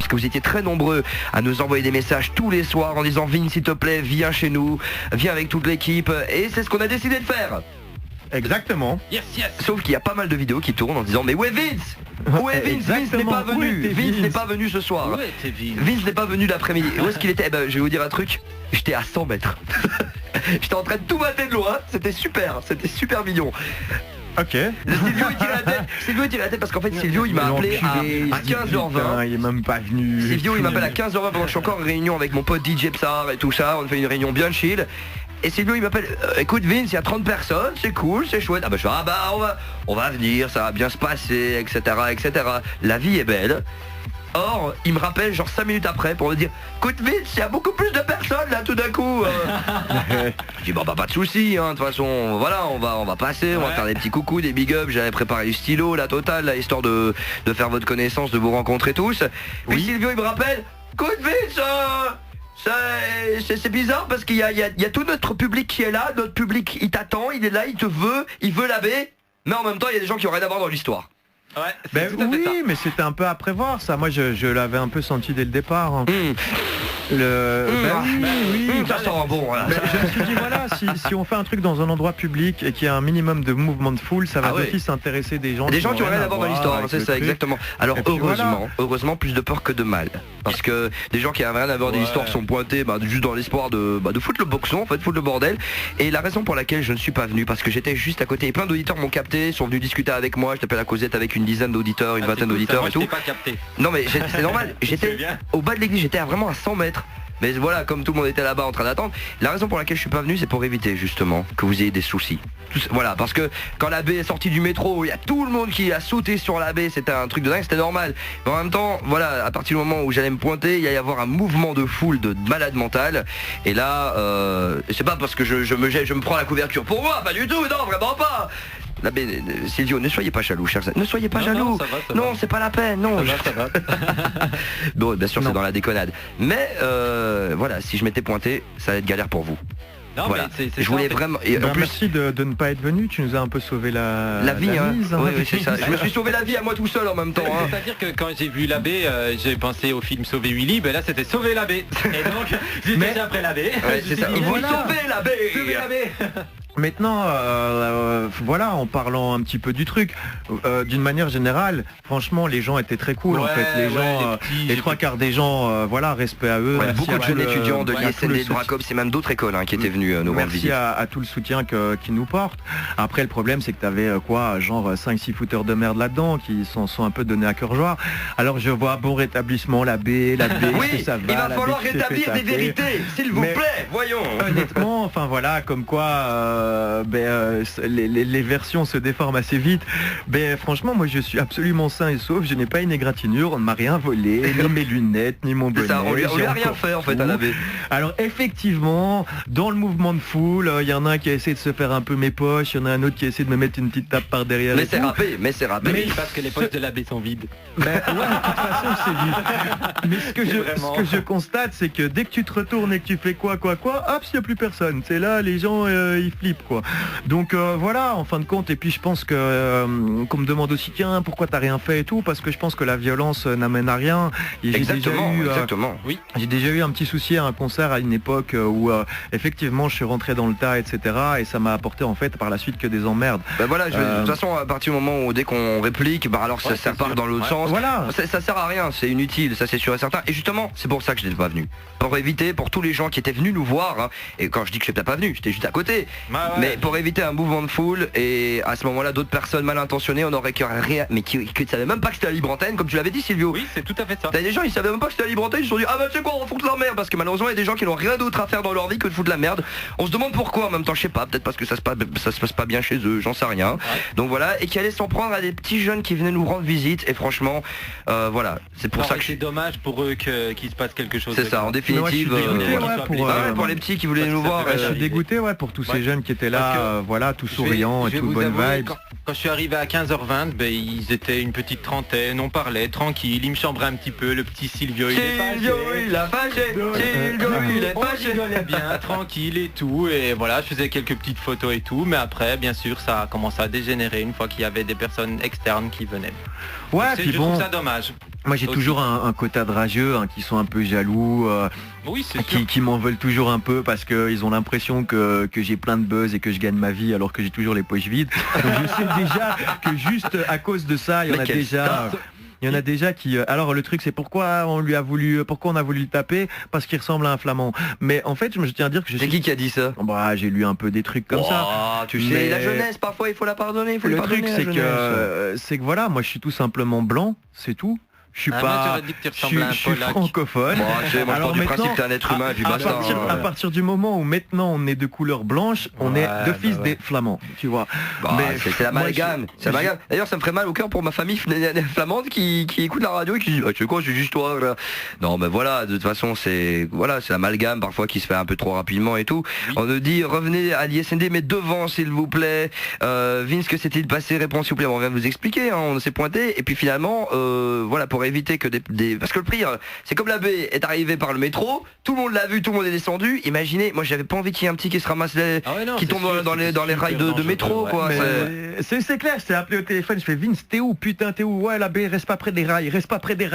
parce que vous étiez très nombreux à nous envoyer des messages tous les soirs en disant Vince, s'il te plaît, viens chez nous, viens avec toute l'équipe, et c'est ce qu'on a décidé de faire. Exactement. Yes. Sauf qu'il y a pas mal de vidéos qui tournent en disant mais où est Vince? Où est Vince? Vince n'est pas venu. Vince n'est pas venu ce soir. Où était Vince? Vince n'est pas venu l'après-midi. Où est-ce qu'il était? Je vais vous dire un truc. J'étais à 100 mètres. J'étais en train de tout mater de loin. C'était super mignon. Ok. Silvio il tirait la tête parce qu'en fait Silvio il m'a appelé à 15h20. Il est même pas venu. Silvio il m'appelle à 15h20 pendant que je suis encore en réunion avec mon pote DJ Psar et tout ça. On fait une réunion bien chill. Et Silvio il m'appelle, écoute Vince, il y a 30 personnes, c'est cool, c'est chouette. Je fais, on va venir, ça va bien se passer, etc. La vie est belle. Or, il me rappelle genre 5 minutes après pour me dire, écoute Vince, il y a beaucoup plus de personnes là tout d'un coup. Je dis pas de soucis, de toute façon, voilà, on va passer, on va faire des petits coucous, des big ups. J'avais préparé du stylo, la totale, là, histoire de faire votre connaissance, de vous rencontrer tous. Puis Silvio il me rappelle, écoute Vince, c'est bizarre parce qu'il y a tout notre public qui est là, notre public il t'attend, il est là, il veut laver, mais en même temps il y a des gens qui ont rien à voir dans l'histoire. Ouais, mais c'était un peu à prévoir ça. Moi je l'avais un peu senti dès le départ. Ça sent bon. Voilà. Je me suis dit voilà, si on fait un truc dans un endroit public et qu'il y a un minimum de mouvement de foule, ça va d'office intéresser des gens. Des gens qui ont rien à voir dans l'histoire, c'est ça exactement. Alors heureusement plus de peur que de mal. Parce que des gens qui n'ont rien à voir dans l'histoire sont pointés juste dans l'espoir de foutre le boxon, en fait, foutre le bordel. Et la raison pour laquelle je ne suis pas venu, parce que j'étais juste à côté, et plein d'auditeurs m'ont capté, sont venus discuter avec moi, je t'appelle la causette avec une dizaine d'auditeurs, une vingtaine d'auditeurs et tout. Pas capté. Non mais c'est normal, j'étais au bas de l'église, j'étais vraiment à 100 mètres. Mais voilà, comme tout le monde était là-bas en train d'attendre, la raison pour laquelle je suis pas venu, c'est pour éviter justement que vous ayez des soucis. Voilà, parce que quand la baie est sortie du métro, il y a tout le monde qui a sauté sur la baie, c'était un truc de dingue, c'était normal. Mais en même temps, voilà, à partir du moment où j'allais me pointer, il y allait y avoir un mouvement de foule de malade mental. Et là, c'est pas parce que je me prends la couverture pour moi, pas du tout, non, vraiment pas. La baie, Silvio, ne soyez pas jaloux, chers amis. Ne soyez pas jaloux. Non, c'est pas la peine, non. Ça va. Bon, bien sûr, c'est dans la déconnade. Mais voilà, si je m'étais pointé, ça allait être galère pour vous. Non, voilà. mais c'est je voulais vraiment. Et en plus, merci de ne pas être venu. Tu nous as un peu sauvé la vie. Mise, oui, c'est ça. Je me suis sauvé la vie à moi tout seul en même temps. C'est-à-dire que quand j'ai vu la baie, j'ai pensé au film Sauver Willy. Ben là, c'était Sauver la baie. Et donc, j'étais après la baie. C'est ça. Il faut sauver la baie. Sauver la baie. Maintenant, voilà, en parlant un petit peu du truc, d'une manière générale, franchement, les gens étaient très cool en fait. Les gens, les trois quarts des gens, voilà, respect à eux. Beaucoup de jeunes étudiants de l'ISN et de Bracop, c'est même d'autres écoles qui étaient venus nous rendre visite. Merci à tout le soutien qu'ils nous portent. Après, le problème, c'est que tu avais genre 5-6 fouteurs de merde là-dedans qui s'en sont un peu donnés à cœur joie. Alors je vois bon rétablissement, la baie, oui, ça va. Il va falloir rétablir des vérités, s'il vous plaît, voyons. Honnêtement, enfin voilà, comme quoi. Les versions se déforment assez vite. Franchement, moi je suis absolument sain et sauf. Je n'ai pas une égratignure, on ne m'a rien volé, ni mes lunettes, ni mon bonnet. Ça, on lui a rien fait en fait à la baie. Alors effectivement, dans le mouvement de foule, il y en a un qui a essayé de se faire un peu mes poches, il y en a un autre qui a essayé de me mettre une petite tape par derrière. Mais c'est râpé, mais parce que les poches de la baie sont vides. Ouais, de toute façon c'est vide. Mais ce que je constate, c'est que dès que tu te retournes et que tu fais quoi, hop, il n'y a plus personne. C'est là, les gens ils flippent quoi. Donc voilà, en fin de compte, et puis je pense que qu'on me demande aussi tiens pourquoi t'as rien fait et tout, parce que je pense que la violence n'amène à rien. Et exactement. Oui. J'ai déjà eu un petit souci à un concert à une époque où effectivement je suis rentré dans le tas, etc. Et ça m'a apporté en fait par la suite que des emmerdes. Voilà, de toute façon à partir du moment où dès qu'on réplique, alors ça part dans l'autre sens. Voilà. Ça sert à rien, c'est inutile, ça c'est sûr et certain. Et justement, c'est pour ça que je n'étais pas venu. Pour éviter, pour tous les gens qui étaient venus nous voir, et quand je dis que je n'étais pas venu, j'étais juste à côté. Mais pour éviter un mouvement de foule et à ce moment-là d'autres personnes mal intentionnées, on aurait que rien, mais qui ne savaient même pas que c'était la libre antenne, comme tu l'avais dit Silvio. Oui, c'est tout à fait ça. T'as des gens, ils savaient même pas que c'était la libre antenne, ils se sont dit c'est quoi, on va foutre la merde, parce que malheureusement il y a des gens qui n'ont rien d'autre à faire dans leur vie que de foutre la merde. On se demande pourquoi en même temps, je sais pas, peut-être parce que ça se passe pas bien chez eux, j'en sais rien. Ouais. Donc voilà, et qui allaient s'en prendre à des petits jeunes qui venaient nous rendre visite, et franchement, voilà, c'est pour ça que c'est dommage pour eux qu'il se passe quelque chose. C'est ça, en définitive. Pour les petits qui voulaient nous voir. Je suis dégoûté pour tous ces jeunes qui étaient là, voilà, tout souriants et tout bonne vibe. Quand je suis arrivé à 15h20, ils étaient une petite trentaine, on parlait tranquille, ils me chambraient un petit peu, le petit Silvio, il est fâché. Il a fâché, Silvio, il est fâché. On rigolait bien, tranquille et tout, et voilà, je faisais quelques petites photos et tout, mais après, bien sûr, ça a commencé à dégénérer une fois qu'il y avait des personnes externes qui venaient. Ouais, puis je trouve ça dommage. Moi j'ai toujours un quota de rageux qui sont un peu jaloux, oui, c'est qui m'en veulent toujours un peu parce qu'ils ont l'impression que j'ai plein de buzz et que je gagne ma vie alors que j'ai toujours les poches vides. Donc je sais déjà que juste à cause de ça, il y en a déjà qui... Alors le truc c'est pourquoi on a voulu le taper, parce qu'il ressemble à un flamand. Mais en fait je tiens à dire que C'est qui a dit ça? Bah j'ai lu un peu des trucs comme ça. Tu sais, la jeunesse parfois il faut la pardonner. Le truc c'est que voilà, moi je suis tout simplement blanc, c'est tout. Je suis je suis francophone. Alors du principe t'es un être humain, à partir du moment où maintenant on est de couleur blanche, on est d'office des flamands, tu vois. C'est l'amalgame. D'ailleurs ça me ferait mal au cœur pour ma famille flamande qui écoute la radio et qui dit tu sais quoi, je suis juste toi là. Non mais voilà, de toute façon c'est l'amalgame parfois qui se fait un peu trop rapidement et tout. Oui. On nous dit revenez à l'ISND mais devant s'il vous plaît. Vince, que s'est-il passé? Réponse s'il vous plaît. On vient de vous expliquer, on s'est pointé et puis finalement voilà, pour éviter que parce que le pire c'est comme la baie est arrivée par le métro, tout le monde l'a vu, tout le monde est descendu. Imaginez, moi j'avais pas envie qu'il y ait un petit qui se ramasse qui tombe dans les rails de métro quoi. C'est clair, je t'ai appelé au téléphone, je fais Vince, t'es où putain, t'es où? Ouais, la baie reste pas près des rails, reste pas près des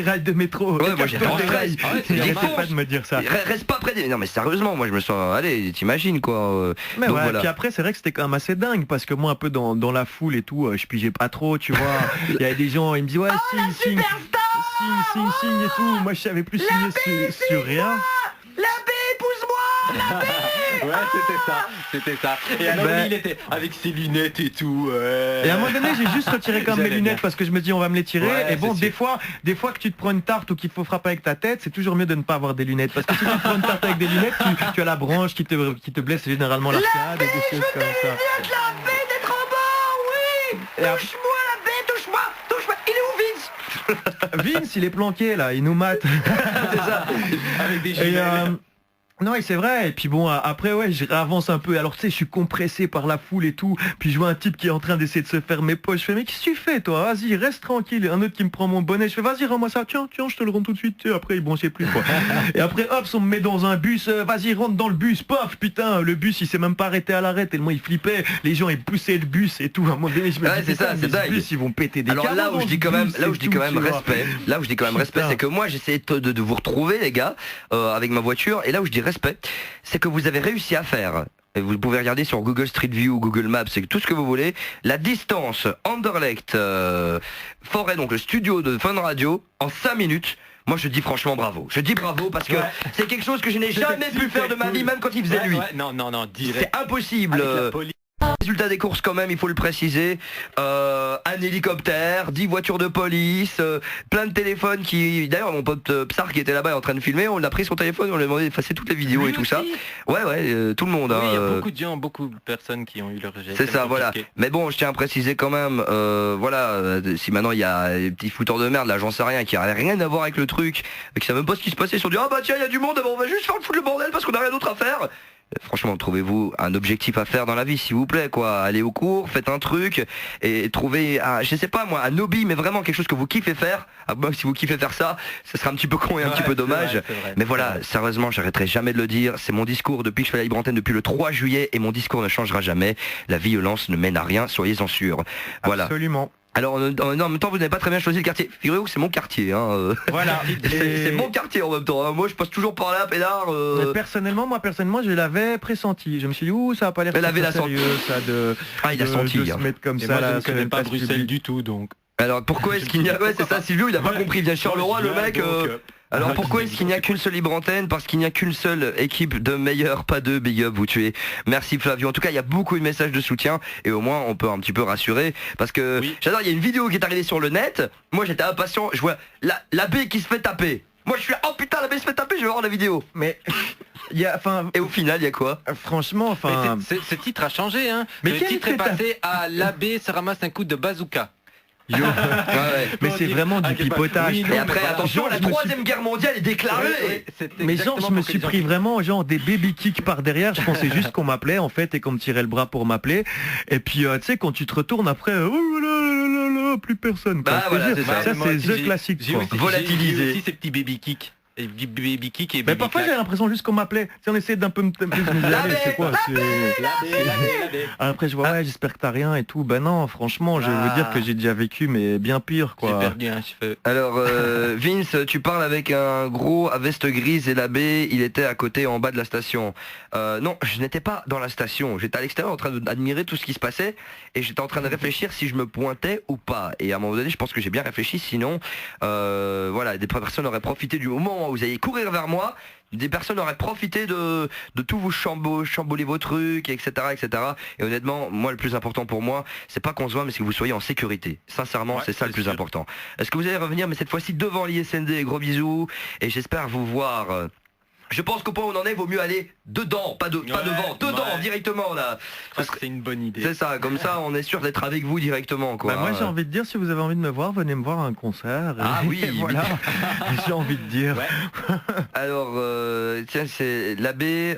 rails de métro. Ouais, moi j'ai pas de me dire ça. Reste pas près des... Non mais sérieusement, moi je me sens allez, t'imagines quoi. Mais donc, voilà. Puis après c'est vrai que c'était quand même assez dingue parce que moi un peu dans la foule et tout, je pigeais pas trop, tu vois. Il y a des gens, ils me disent ouais signe et tout. Moi je savais plus signer sur rien. La baie, pousse-moi. La baie. Ouais, c'était ça. Et alors il était avec ses lunettes et tout. Et à un moment donné j'ai juste retiré quand même mes lunettes parce que je me dis on va me les tirer. Et bon des fois que tu te prends une tarte ou qu'il faut frapper avec ta tête, c'est toujours mieux de ne pas avoir des lunettes. Parce que si tu te prends une tarte avec des lunettes, tu as la branche qui te blesse généralement l'arcade et des choses comme ça. La baie d'être en bord, oui. Touche-moi la baie, touche-moi. Il est où Vince? Vince il est planqué là, il nous mate. C'est ça. Avec des jumelles. Non et c'est vrai, et puis bon après ouais je réavance un peu, alors tu sais je suis compressé par la foule et tout, puis je vois un type qui est en train d'essayer de se faire mes poches, je fais mais qu'est-ce que tu fais toi, vas-y reste tranquille, un autre qui me prend mon bonnet, je fais vas-y rends-moi ça, tiens je te le rends tout de suite, après bon je sais plus quoi. Et après hop on me met dans un bus, vas-y rentre dans le bus, pof putain le bus il s'est même pas arrêté à l'arrêt tellement il flippait, les gens ils poussaient le bus et tout, à un moment donné je me dis c'est ça, c'est dingue. Bus, ils vont péter des alors là où je dis quand même respect, c'est que moi j'essayais de vous retrouver les gars avec ma voiture, et là où je dis respect c'est que vous avez réussi à faire, et vous pouvez regarder sur Google Street View ou Google Maps, c'est tout ce que vous voulez, la distance Anderlecht Forêt, donc le studio de Fun Radio, en 5 minutes. Moi je dis franchement bravo. Je dis bravo parce que c'est quelque chose que je n'ai jamais pu faire de ma vie, même quand il faisait nuit. Non, direct. C'est impossible. Résultat des courses quand même, il faut le préciser, un hélicoptère, 10 voitures de police, plein de téléphones qui... D'ailleurs mon pote Psar qui était là-bas est en train de filmer, on a pris son téléphone, on lui a demandé d'effacer toutes les vidéos lui et tout aussi. Ça. Ouais, tout le monde. Oui, il y a beaucoup de gens, beaucoup de personnes qui ont eu leur jet. C'est ça, voilà. Mais bon, je tiens à préciser quand même, si maintenant il y a des petits fouteurs de merde, là j'en sais rien, qui n'avaient rien à voir avec le truc, qui savent même pas ce qui se passait, ils se sont dit ah bah tiens il y a du monde, on va juste faire le foutre le bordel parce qu'on a rien d'autre à faire. Franchement, trouvez-vous un objectif à faire dans la vie, s'il vous plaît, quoi. Allez au cours, faites un truc et trouvez, je sais pas moi, un hobby, mais vraiment quelque chose que vous kiffez faire. Moi, si vous kiffez faire ça, ça sera un petit peu con et un petit peu dommage. Vrai, mais voilà, sérieusement, j'arrêterai jamais de le dire. C'est mon discours depuis que je fais la libre antenne depuis le 3 juillet et mon discours ne changera jamais. La violence ne mène à rien, soyez-en sûrs. Voilà. Absolument. Alors en même temps vous n'avez pas très bien choisi le quartier. Figurez-vous que c'est mon quartier Voilà. C'est mon quartier en même temps. Moi je passe toujours par là, pédard. Personnellement je l'avais pressenti. Je me suis dit ça va pas l'air sérieux ça de. Ah il a senti. De se mettre comme ça moi, là. Je ne connais pas Bruxelles du tout donc. Alors pourquoi est-ce qu'il n'y a... Ouais c'est ça Silvio, il a pas compris. Il vient de Charleroi le mec. Alors pourquoi est-ce qu'il n'y a qu'une seule libre antenne? Parce qu'il n'y a qu'une seule équipe de meilleurs, pas deux, big up, vous tuez. Merci Flavio. En tout cas, il y a beaucoup de messages de soutien et au moins on peut un petit peu rassurer parce que j'adore, il y a une vidéo qui est arrivée sur le net. Moi j'étais impatient, je vois la baie qui se fait taper. Moi je suis là, oh putain la baie se fait taper, je vais voir la vidéo. Mais et au final il y a quoi? Franchement, ce titre a changé hein. Mais le titre est passé à l'abbé se ramasse un coup de bazooka. Yo. Mais c'est vraiment du pipotage. Oui, Et après, attention, la troisième guerre mondiale est déclarée. Mais genre, je me suis pris vraiment genre des baby kicks par derrière. Je pensais juste qu'on m'appelait en fait et qu'on me tirait le bras pour m'appeler. Et puis, tu sais, quand tu te retournes après, plus personne. Bah voilà, c'est ça. Ça, c'est the classique. Volatilisé. J'ai aussi ces petits baby kicks. Et baby kick et Mais baby parfois clack. j'ai l'impression juste qu'on m'appelait. Si on essayait d'un peu me c'est quoi Après je vois ouais j'espère que t'as rien et tout. Ben non franchement je veux dire que j'ai déjà vécu mais bien pire J'ai quoi. perdu un cheveu. Alors Vince, tu parles avec un gros à veste grise et l'abbé, il était à côté en bas de la station. Non, je n'étais pas dans la station, j'étais à l'extérieur en train d'admirer tout ce qui se passait et j'étais en train de réfléchir si je me pointais ou pas. Et à un moment donné, je pense que j'ai bien réfléchi, sinon voilà, des personnes auraient profité du moment où vous alliez courir vers moi. Des personnes auraient profité de tout vous chambouler vos trucs, etc., etc. Et honnêtement, moi, le plus important pour moi, c'est pas qu'on se voit, mais c'est que vous soyez en sécurité. Sincèrement, Ouais, c'est ça le c'est plus sûr. important. Est-ce que vous allez revenir, mais cette fois-ci devant l'ISND? Gros bisous, et j'espère vous voir. Je pense qu'au point où on en est, vaut mieux aller dedans, pas devant, dedans, directement là. Je crois que c'est une bonne idée. C'est ça, comme ça, on est sûr d'être avec vous directement, quoi. Bah moi j'ai envie de dire si vous avez envie de me voir, venez me voir à un concert. Ah oui, Et voilà. J'ai envie de dire. Ouais. Alors, tiens, c'est l'abbé.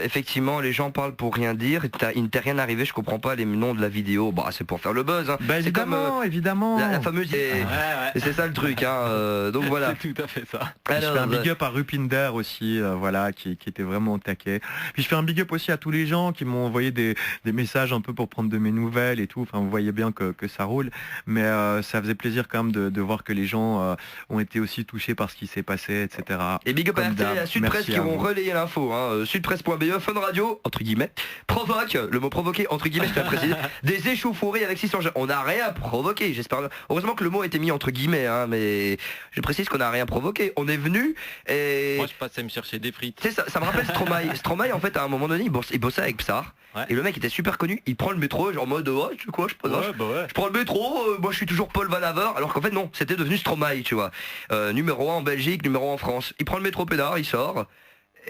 Effectivement, les gens parlent pour rien dire. Il ne t'est rien arrivé. Je comprends pas les noms de la vidéo. Bah, c'est pour faire le buzz. Hein. Bah c'est évidemment, évidemment. la fameuse. Et c'est ça le truc. Hein. Donc voilà. C'est tout à fait ça. Je Alors, fais un big up à Rupinder aussi, voilà, qui était vraiment au taquet. Puis je fais un big up aussi à tous les gens qui m'ont envoyé des messages un peu pour prendre de mes nouvelles et tout. Enfin, vous voyez bien que ça roule. Mais ça faisait plaisir quand même de voir que les gens ont été aussi touchés par ce qui s'est passé, etc. Et big up à Comme RTL et à d'hab. Sud Presse Merci qui à vont vous. relayer l'info. Hein. Sudpresse.be, Fun Radio, entre guillemets, provoque, le mot provoquer, entre guillemets, je tiens à préciser, des échauffourées avec 600 jeunes. On n'a rien provoqué, j'espère. Heureusement que le mot a été mis entre guillemets, hein, mais je précise qu'on n'a rien provoqué. On est venu et... Moi je passais me chercher des frites. Tu sais, ça me rappelle Stromae. Stromae, en fait, à un moment donné, il bossait avec Psar. Ouais. Et le mec était super connu. Il prend le métro, genre en mode, oh, tu sais quoi, je prends le métro, moi je suis toujours Paul Van Haver. Alors qu'en fait, non, c'était devenu Stromae, tu vois. Numéro 1 en Belgique, numéro 1 en France. Il prend le métro pédard, il sort.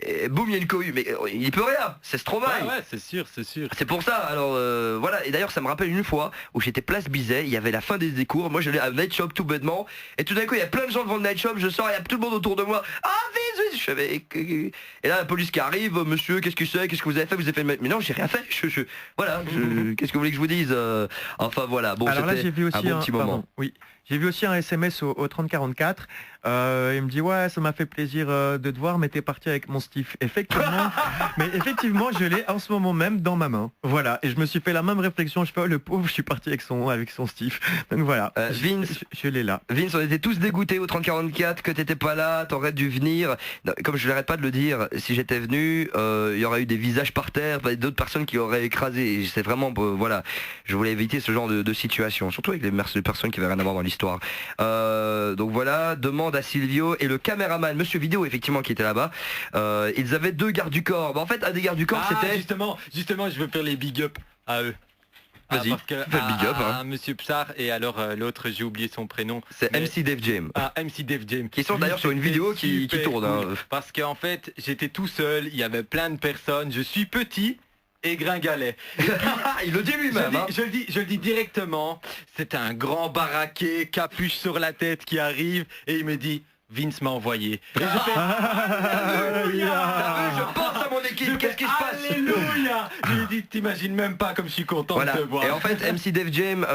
Et boum, il y a une cohue. Mais il peut rien, c'est Stromae. Ouais, c'est sûr, c'est sûr. C'est pour ça, alors voilà, et d'ailleurs ça me rappelle une fois où j'étais place Bizet, il y avait la fin des cours, moi j'allais à Night Shop tout bêtement, et tout d'un coup il y a plein de gens devant le Night Shop, je sors, il y a tout le monde autour de moi, ah vite, je fais, et là la police qui arrive, monsieur, qu'est-ce que c'est, qu'est-ce que vous avez fait, vous avez fait, mais non j'ai rien fait, voilà, qu'est-ce que vous voulez que je vous dise, enfin voilà, bon Alors là c'était j'ai vu aussi un bon petit moment. pardon, oui. J'ai vu aussi un SMS au 3044. Il me dit ouais ça m'a fait plaisir de te voir mais t'es parti avec mon Steve. Effectivement je l'ai en ce moment même dans ma main. Voilà et je me suis fait la même réflexion. Je fais oh, le pauvre je suis parti avec son Steve. Donc voilà. Vince, je l'ai là. Vince, on était tous dégoûtés au 3044 que t'étais pas là, t'aurais dû venir. Non, comme je n'arrête pas de le dire, si j'étais venu, il y aurait eu des visages par terre, d'autres personnes qui auraient écrasé. Et c'est vraiment, voilà, je voulais éviter ce genre de situation, surtout avec les personnes qui avaient rien à voir dans l'histoire. Donc voilà, demande à Silvio et le caméraman, Monsieur Vidéo effectivement qui était là-bas. Ils avaient 2 gardes du corps. Bah, en fait, un des gardes du corps c'était. Justement, je veux faire les big up à eux. Vas-y, parce que fais le big up. à Monsieur Psar et alors l'autre j'ai oublié son prénom. C'est mais- MC Def Jam. MC Def Jam. Qui sont Lui, d'ailleurs sur une c'était vidéo qui super tourne. cool. Hein. Parce qu'en fait j'étais tout seul, il y avait plein de personnes, je suis petit et gringalet. Il le dit lui-même. Hein. Je le dis directement, c'est un grand baraquet, capuche sur la tête qui arrive et il me dit Vince m'a envoyé. Et je fais Alléluia. T'as vu, je pense à mon équipe, qu'est-ce qui se passe? Alléluia. Je lui ai dit t'imagines même pas comme je suis content Voilà. de te voir. Et en fait MC Def Jam,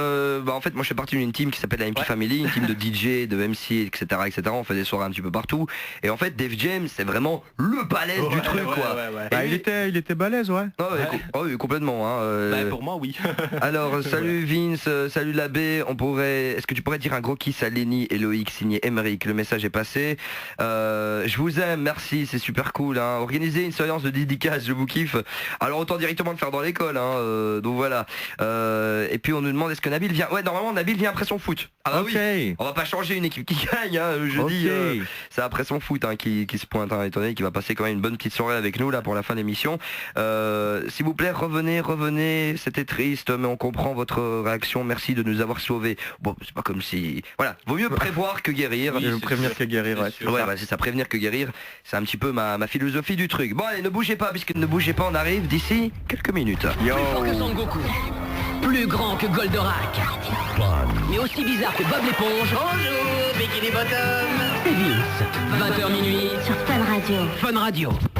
en fait moi je fais partie d'une team qui s'appelle la MP Family, une team de DJ, de MC, etc., etc. On fait des soirées un petit peu partout. Et en fait Def Jam c'est vraiment le balèze du truc quoi. Ouais. Bah, Et il était balèze ouais. Ah ouais, oui, complètement. Hein, Bah, pour moi oui. Alors salut Vince, salut l'abbé, est-ce que tu pourrais dire un gros kiss à Lenny et Loïc signé Emeric, le message est passé. Je vous aime, merci, c'est super cool. Hein. Organisez une séance de dédicace, je vous kiffe. Alors autant directement le faire dans l'école. Hein, donc voilà. Et puis on nous demande est-ce que Nabil vient. Ouais, normalement Nabil vient après son foot. Ah bah Ok. oui. On va pas changer une équipe qui gagne. Hein, le jeudi, Ok. c'est après son foot hein, qui se pointe. Hein, étant donné qu'il va passer quand même une bonne petite soirée avec nous là pour la fin de l'émission. S'il vous plaît, revenez. C'était triste, mais on comprend votre réaction. Merci de nous avoir sauvés. Bon, c'est pas comme si. Voilà, vaut mieux prévoir que guérir. Je vais vous prévenir que guérir ouais. Ouais, bah, c'est ça, prévenir que guérir, c'est un petit peu ma philosophie du truc. Bon allez, ne bougez pas, puisque ne bougez pas, on arrive d'ici quelques minutes. Yo. Plus fort que Son Goku. plus grand que Goldorak, mais aussi bizarre que Bob l'éponge. Bonjour, Bikini Bottom. C'est Vince, 20h minuit Sur Fun Radio. Fun Radio.